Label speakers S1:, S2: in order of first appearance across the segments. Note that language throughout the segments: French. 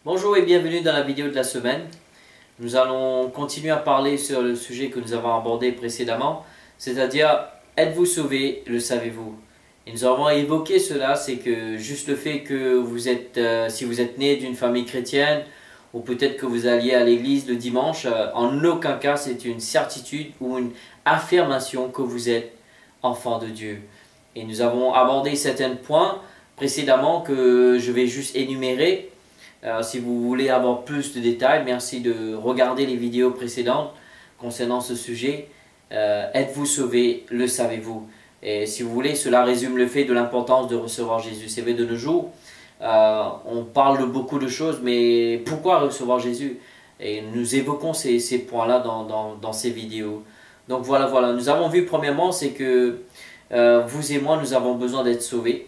S1: Bonjour et bienvenue dans la vidéo de la semaine. Nous allons continuer à parler sur le sujet que nous avons abordé précédemment, c'est-à-dire êtes-vous sauvé, le savez-vous? Et nous avons évoqué cela, c'est que juste le fait que vous êtes, si vous êtes né d'une famille chrétienne ou peut-être que vous alliez à l'église le dimanche, en aucun cas c'est une certitude ou une affirmation que vous êtes enfant de Dieu. Et nous avons abordé certains points précédemment que je vais juste énumérer. Si vous voulez avoir plus de détails, merci de regarder les vidéos précédentes concernant ce sujet. Êtes-vous sauvé, le savez-vous? Et si vous voulez, cela résume le fait de l'importance de recevoir Jésus. C'est vrai, de nos jours, on parle de beaucoup de choses, mais pourquoi recevoir Jésus? Et nous évoquons ces points-là dans ces vidéos. Donc voilà, nous avons vu premièrement, c'est que vous et moi, nous avons besoin d'être sauvés.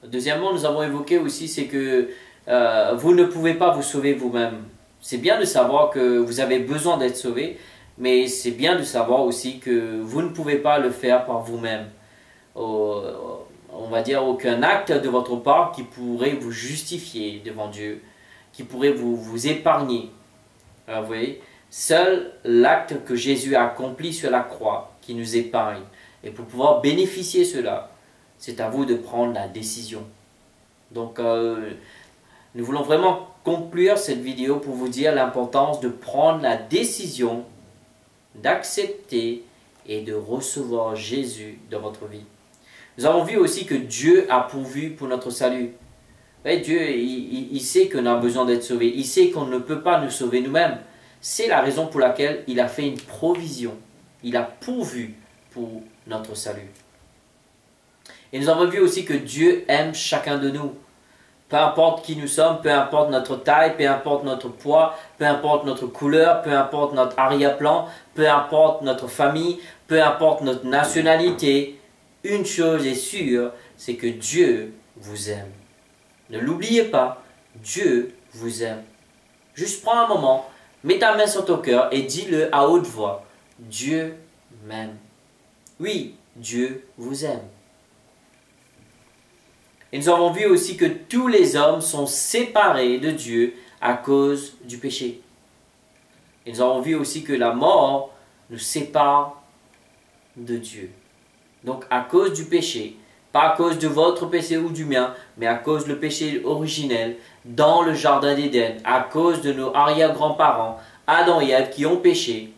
S1: Deuxièmement, nous avons évoqué aussi, c'est que vous ne pouvez pas vous sauver vous-même. C'est bien de savoir que vous avez besoin d'être sauvé, mais c'est bien de savoir aussi que vous ne pouvez pas le faire par vous-même. On va dire aucun acte de votre part qui pourrait vous justifier devant Dieu, qui pourrait vous épargner. Alors, vous voyez, seul l'acte que Jésus a accompli sur la croix qui nous épargne. Et pour pouvoir bénéficier de cela, c'est à vous de prendre la décision. Donc, nous voulons vraiment conclure cette vidéo pour vous dire l'importance de prendre la décision d'accepter et de recevoir Jésus dans votre vie. Nous avons vu aussi que Dieu a pourvu pour notre salut. Et Dieu, il sait qu'on a besoin d'être sauvé. Il sait qu'on ne peut pas nous sauver nous-mêmes. C'est la raison pour laquelle il a fait une provision. Il a pourvu pour notre salut. Et nous avons vu aussi que Dieu aime chacun de nous. Peu importe qui nous sommes, peu importe notre taille, peu importe notre poids, peu importe notre couleur, peu importe notre arrière-plan, peu importe notre famille, peu importe notre nationalité, une chose est sûre, c'est que Dieu vous aime. Ne l'oubliez pas, Dieu vous aime. Juste prends un moment, mets ta main sur ton cœur et dis-le à haute voix. Dieu m'aime. Oui, Dieu vous aime. Et nous avons vu aussi que tous les hommes sont séparés de Dieu à cause du péché. Et nous avons vu aussi que la mort nous sépare de Dieu. Donc à cause du péché, pas à cause de votre péché ou du mien, mais à cause du péché originel dans le jardin d'Éden, à cause de nos arrière-grands-parents, Adam et Ève qui ont péché,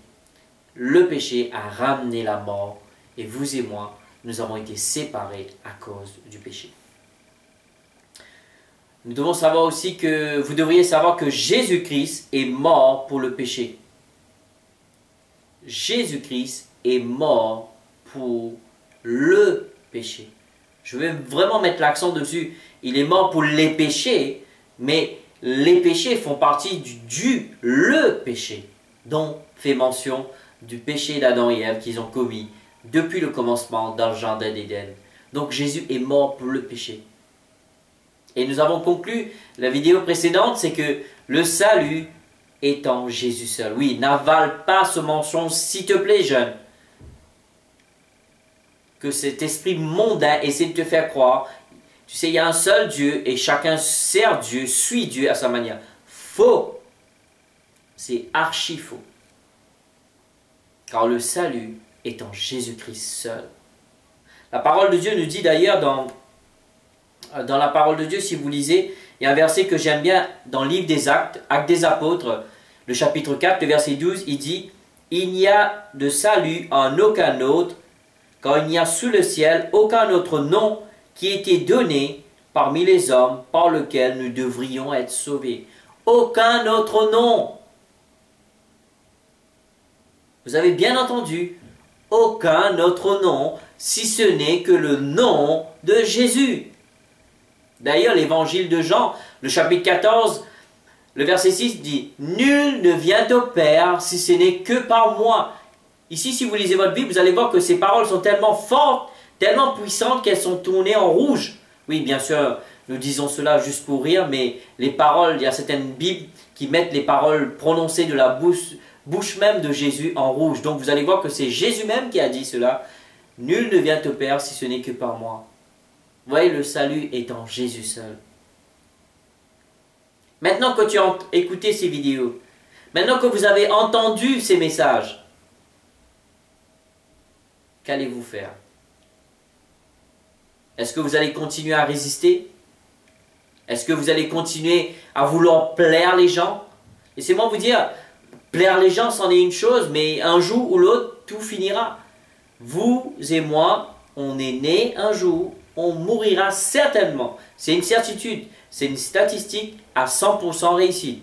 S1: le péché a ramené la mort. Et vous et moi, nous avons été séparés à cause du péché. Nous devons savoir aussi que vous devriez savoir que Jésus-Christ est mort pour le péché. Jésus-Christ est mort pour le péché. Je vais vraiment mettre l'accent dessus. Il est mort pour les péchés, mais les péchés font partie le péché, dont fait mention du péché d'Adam et Ève qu'ils ont commis depuis le commencement dans le jardin d'Éden. Donc Jésus est mort pour le péché. Et nous avons conclu la vidéo précédente, c'est que le salut est en Jésus seul. Oui, n'avale pas ce mensonge, s'il te plaît, jeune. Que cet esprit mondain essaie de te faire croire. Tu sais, il y a un seul Dieu et chacun sert Dieu, suit Dieu à sa manière. Faux. C'est archi faux. Car le salut est en Jésus-Christ seul. La parole de Dieu nous dit d'ailleurs dans la parole de Dieu, si vous lisez, il y a un verset que j'aime bien dans le livre des Actes, Actes des Apôtres, le chapitre 4, le verset 12, il dit « Il n'y a de salut en aucun autre, car il n'y a sous le ciel aucun autre nom qui ait été donné parmi les hommes par lequel nous devrions être sauvés. » Aucun autre nom. Vous avez bien entendu, aucun autre nom, si ce n'est que le nom de Jésus. D'ailleurs, l'évangile de Jean, le chapitre 14, le verset 6 dit « Nul ne vient au Père si ce n'est que par moi. » Ici, si vous lisez votre Bible, vous allez voir que ces paroles sont tellement fortes, tellement puissantes qu'elles sont tournées en rouge. Oui, bien sûr, nous disons cela juste pour rire, mais les paroles, il y a certaines Bibles qui mettent les paroles prononcées de la bouche même de Jésus en rouge. Donc vous allez voir que c'est Jésus même qui a dit cela. « Nul ne vient au Père si ce n'est que par moi. » Vous voyez, le salut est en Jésus seul. Maintenant que tu as écouté ces vidéos, maintenant que vous avez entendu ces messages, qu'allez-vous faire? Est-ce que vous allez continuer à résister? Est-ce que vous allez continuer à vouloir plaire les gens? Laissez-moi vous dire, plaire les gens, c'en est une chose, mais un jour ou l'autre, tout finira. Vous et moi, on est nés un jour, on mourira certainement. C'est une certitude, c'est une statistique à 100% réussie.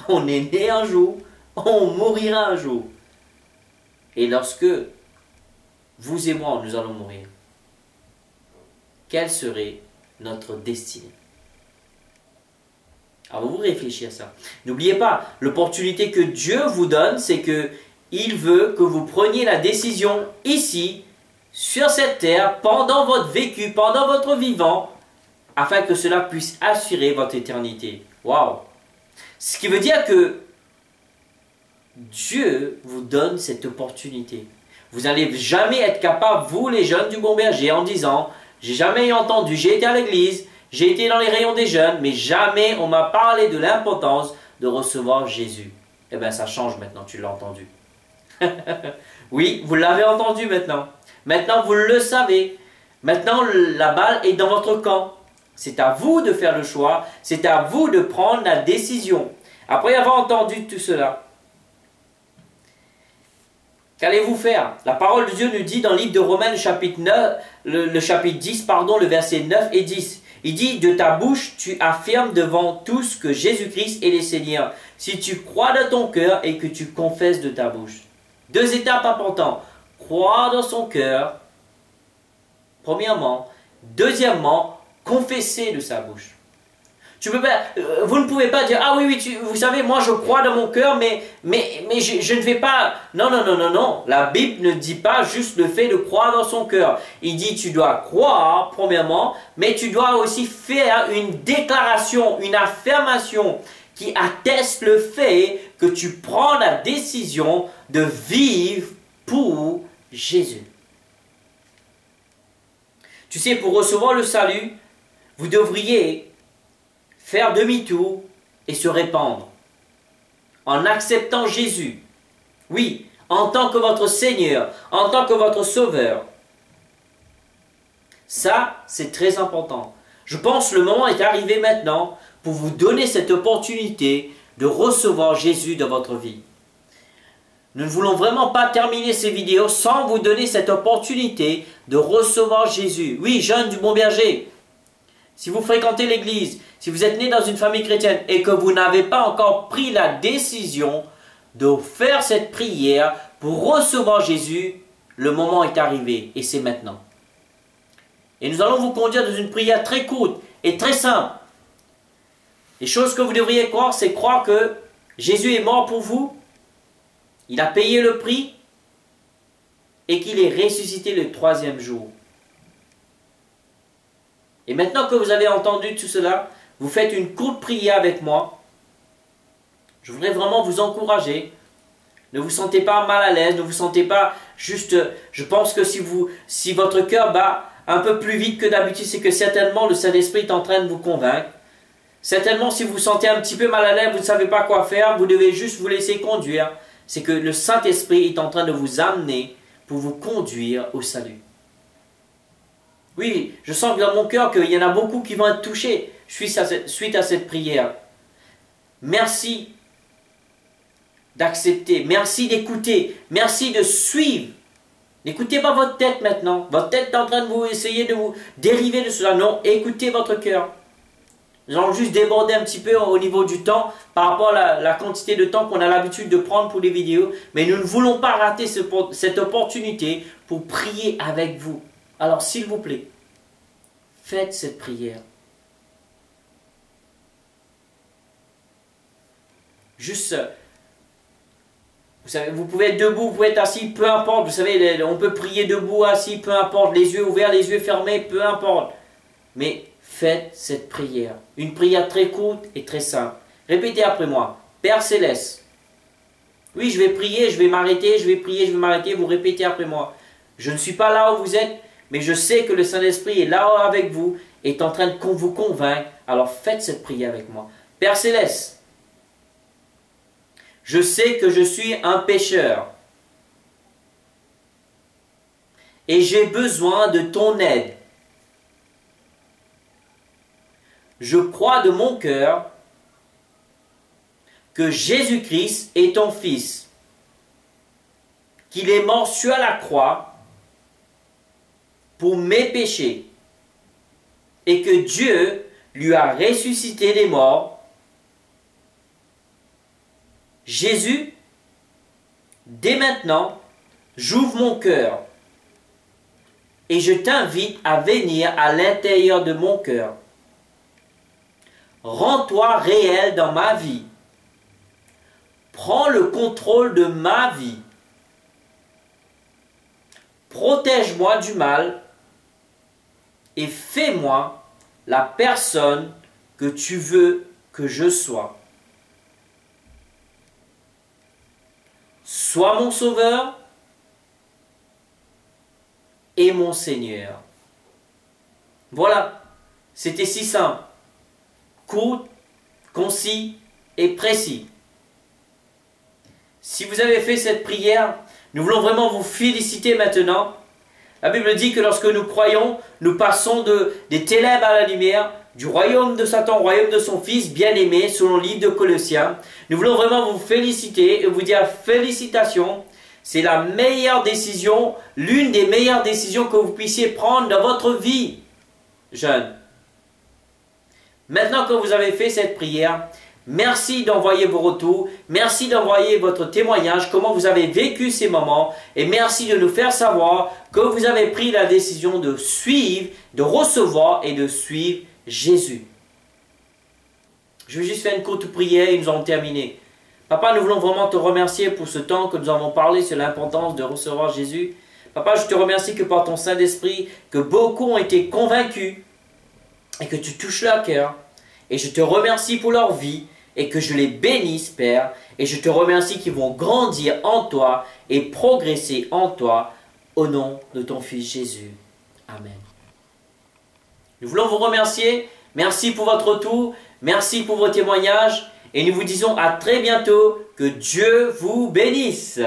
S1: On est né un jour, on mourira un jour. Et lorsque vous et moi, nous allons mourir, quelle serait notre destinée? Alors vous réfléchissez à ça. N'oubliez pas, l'opportunité que Dieu vous donne, c'est que il veut que vous preniez la décision ici, sur cette terre, pendant votre vécu, pendant votre vivant, afin que cela puisse assurer votre éternité. Waouh! Ce qui veut dire que Dieu vous donne cette opportunité. Vous n'allez jamais être capable, vous les jeunes du Bon Berger, en disant « J'ai jamais entendu, j'ai été à l'église, j'ai été dans les rayons des jeunes, mais jamais on m'a parlé de l'importance de recevoir Jésus. » Eh bien, ça change maintenant, tu l'as entendu. Oui, vous l'avez entendu maintenant. Maintenant, vous le savez. Maintenant, la balle est dans votre camp. C'est à vous de faire le choix. C'est à vous de prendre la décision. Après avoir entendu tout cela, qu'allez-vous faire? La parole de Dieu nous dit dans le livre de Romains, le chapitre 10, le verset 9 et 10. Il dit, de ta bouche, tu affirmes devant tous que Jésus-Christ est le Seigneur. Si tu crois de ton cœur et que tu confesses de ta bouche. Deux étapes importantes. Croire dans son cœur, premièrement. Deuxièmement, confesser de sa bouche. Vous ne pouvez pas dire, ah oui, vous savez, moi je crois dans mon cœur, mais je ne vais pas... Non, non, non, non, non. La Bible ne dit pas juste le fait de croire dans son cœur. Il dit, tu dois croire, premièrement, mais tu dois aussi faire une déclaration, une affirmation qui atteste le fait que tu prends la décision de vivre pour Jésus. Tu sais, pour recevoir le salut, vous devriez faire demi-tour et se répandre en acceptant Jésus. Oui, en tant que votre Seigneur, en tant que votre Sauveur. Ça, c'est très important. Je pense que le moment est arrivé maintenant pour vous donner cette opportunité de recevoir Jésus dans votre vie. Nous ne voulons vraiment pas terminer ces vidéos sans vous donner cette opportunité de recevoir Jésus. Oui, jeunes du Bon Berger, si vous fréquentez l'église, si vous êtes né dans une famille chrétienne et que vous n'avez pas encore pris la décision de faire cette prière pour recevoir Jésus, le moment est arrivé et c'est maintenant. Et nous allons vous conduire dans une prière très courte et très simple. Les choses que vous devriez croire, c'est croire que Jésus est mort pour vous, il a payé le prix et qu'il est ressuscité le 3e jour. Et maintenant que vous avez entendu tout cela, vous faites une courte prière avec moi. Je voudrais vraiment vous encourager. Ne vous sentez pas mal à l'aise, ne vous sentez pas juste... Je pense que si votre cœur bat un peu plus vite que d'habitude, c'est que certainement le Saint-Esprit est en train de vous convaincre. Certainement, si vous vous sentez un petit peu mal à l'aise, vous ne savez pas quoi faire, vous devez juste vous laisser conduire. C'est que le Saint-Esprit est en train de vous amener pour vous conduire au salut. Oui, je sens dans mon cœur qu'il y en a beaucoup qui vont être touchés suite à cette prière. Merci d'accepter, merci d'écouter, merci de suivre. N'écoutez pas votre tête maintenant. Votre tête est en train de vous essayer de vous dériver de cela. Non, écoutez votre cœur. Nous allons juste déborder un petit peu au niveau du temps par rapport à la quantité de temps qu'on a l'habitude de prendre pour les vidéos. Mais nous ne voulons pas rater cette opportunité pour prier avec vous. Alors s'il vous plaît, faites cette prière. Juste, vous savez, vous pouvez être debout, vous pouvez être assis, peu importe. Vous savez, on peut prier debout, assis, peu importe. Les yeux ouverts, les yeux fermés, peu importe. Mais faites cette prière. Une prière très courte et très simple. Répétez après moi. Père Céleste. Oui, je vais prier, je vais m'arrêter, je vais prier, je vais m'arrêter. Vous répétez après moi. Je ne suis pas là où vous êtes, mais je sais que le Saint-Esprit est là avec vous, est en train de vous convaincre. Alors faites cette prière avec moi. Père Céleste, je sais que je suis un pécheur et j'ai besoin de ton aide. Je crois de mon cœur que Jésus-Christ est ton Fils, qu'il est mort sur la croix pour mes péchés et que Dieu lui a ressuscité des morts. Jésus, dès maintenant, j'ouvre mon cœur et je t'invite à venir à l'intérieur de mon cœur. Rends-toi réel dans ma vie. Prends le contrôle de ma vie. Protège-moi du mal et fais-moi la personne que tu veux que je sois. Sois mon Sauveur et mon Seigneur. Voilà, c'était si simple, court, concis et précis. Si vous avez fait cette prière, nous voulons vraiment vous féliciter maintenant. La Bible dit que lorsque nous croyons, nous passons des ténèbres à la lumière, du royaume de Satan au royaume de son Fils bien-aimé, selon le livre de Colossiens. Nous voulons vraiment vous féliciter et vous dire félicitations. C'est la meilleure décision, l'une des meilleures décisions que vous puissiez prendre dans votre vie, jeunes. Maintenant que vous avez fait cette prière, merci d'envoyer vos retours, merci d'envoyer votre témoignage, comment vous avez vécu ces moments, et merci de nous faire savoir que vous avez pris la décision de suivre, de recevoir et de suivre Jésus. Je vais juste faire une courte prière et nous allons terminer. Papa, nous voulons vraiment te remercier pour ce temps que nous avons parlé sur l'importance de recevoir Jésus. Papa, je te remercie que par ton Saint-Esprit, que beaucoup ont été convaincus et que tu touches leur cœur. Et je te remercie pour leur vie et que je les bénisse, Père. Et je te remercie qu'ils vont grandir en toi et progresser en toi au nom de ton Fils Jésus. Amen. Nous voulons vous remercier. Merci pour votre retour. Merci pour vos témoignages. Et nous vous disons à très bientôt. Que Dieu vous bénisse.